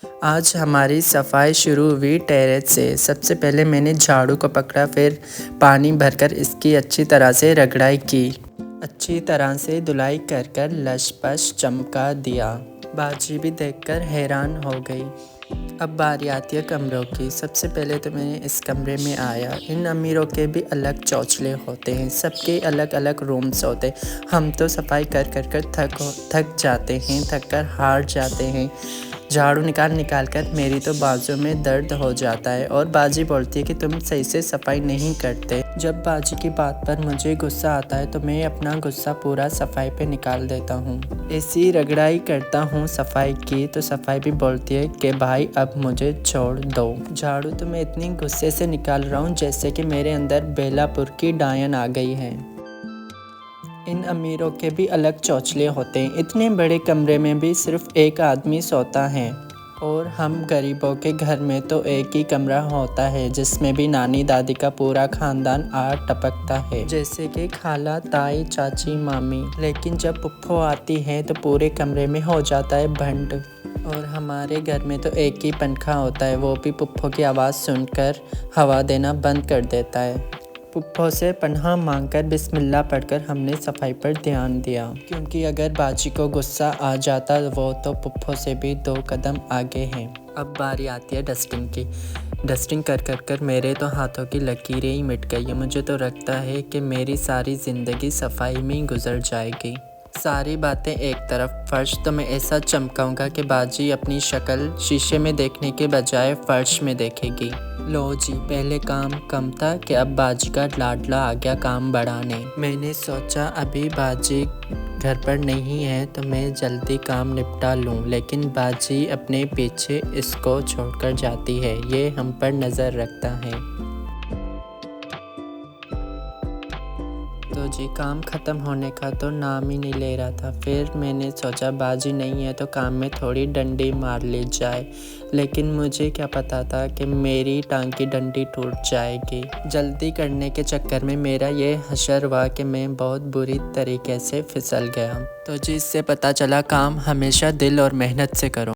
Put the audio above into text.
आज हमारी सफाई शुरू हुई टेरेस से। सबसे पहले मैंने झाड़ू को पकड़ा, फिर पानी भरकर इसकी अच्छी तरह से रगड़ाई की। अच्छी तरह से धुलाई कर कर लश-पश चमका दिया। बाजी भी देखकर हैरान हो गई। अब बारी आती है कमरों की। सबसे पहले तो मैंने इस कमरे में आया। इन अमीरों के भी अलग चौचले होते हैं, सबके अलग अलग रूम्स होते हैं। हम तो सफाई कर कर कर थक जाते हैं, थक कर हार जाते हैं। झाड़ू निकाल कर मेरी तो बाजू में दर्द हो जाता है और बाजी बोलती है कि तुम सही से सफाई नहीं करते। जब बाजी की बात पर मुझे गुस्सा आता है तो मैं अपना गुस्सा पूरा सफाई पे निकाल देता हूँ। ऐसी रगड़ाई करता हूँ सफाई की तो सफाई भी बोलती है कि भाई अब मुझे छोड़ दो। झाड़ू तो मैं इतनी गुस्से से निकाल रहा हूँ जैसे कि मेरे अंदर बेलापुर की डायन आ गई है। इन अमीरों के भी अलग चौचले होते हैं। इतने बड़े कमरे में भी सिर्फ एक आदमी सोता है और हम गरीबों के घर में तो एक ही कमरा होता है जिसमें भी नानी दादी का पूरा खानदान आ टपकता है, जैसे कि खाला, ताई, चाची, मामी। लेकिन जब पुप्पो आती है तो पूरे कमरे में हो जाता है भंड। और हमारे घर में तो एक ही पंखा होता है, वो भी पुप्पो की आवाज़ सुनकर हवा देना बंद कर देता है। पुप्पो से पनाह मांगकर बिस्मिल्लाह पढ़कर हमने सफाई पर ध्यान दिया, क्योंकि अगर बाजी को गुस्सा आ जाता वो तो पुप्पो से भी 2 कदम आगे हैं। अब बारी आती है डस्टिंग की। डस्टिंग कर कर कर मेरे तो हाथों की लकीरें ही मिट गई है। मुझे तो लगता है कि मेरी सारी ज़िंदगी सफाई में ही गुजर जाएगी। सारी बातें एक तरफ, फर्श तो मैं ऐसा चमकाऊंगा कि बाजी अपनी शक्ल शीशे में देखने के बजाय फर्श में देखेगी। लो जी, पहले काम कम था कि अब बाजी का लाडला आ गया काम बढ़ाने। मैंने सोचा अभी बाजी घर पर नहीं है तो मैं जल्दी काम निपटा लूं, लेकिन बाजी अपने पीछे इसको छोड़कर जाती है। ये हम पर नज़र रखता है। तो जी काम ख़त्म होने का तो नाम ही नहीं ले रहा था। फिर मैंने सोचा बाजी नहीं है तो काम में थोड़ी डंडी मार ली जाए, लेकिन मुझे क्या पता था कि मेरी टांग की डंडी टूट जाएगी। जल्दी करने के चक्कर में मेरा ये हशर हुआ कि मैं बहुत बुरी तरीके से फिसल गया। तो जी इससे पता चला काम हमेशा दिल और मेहनत से करो।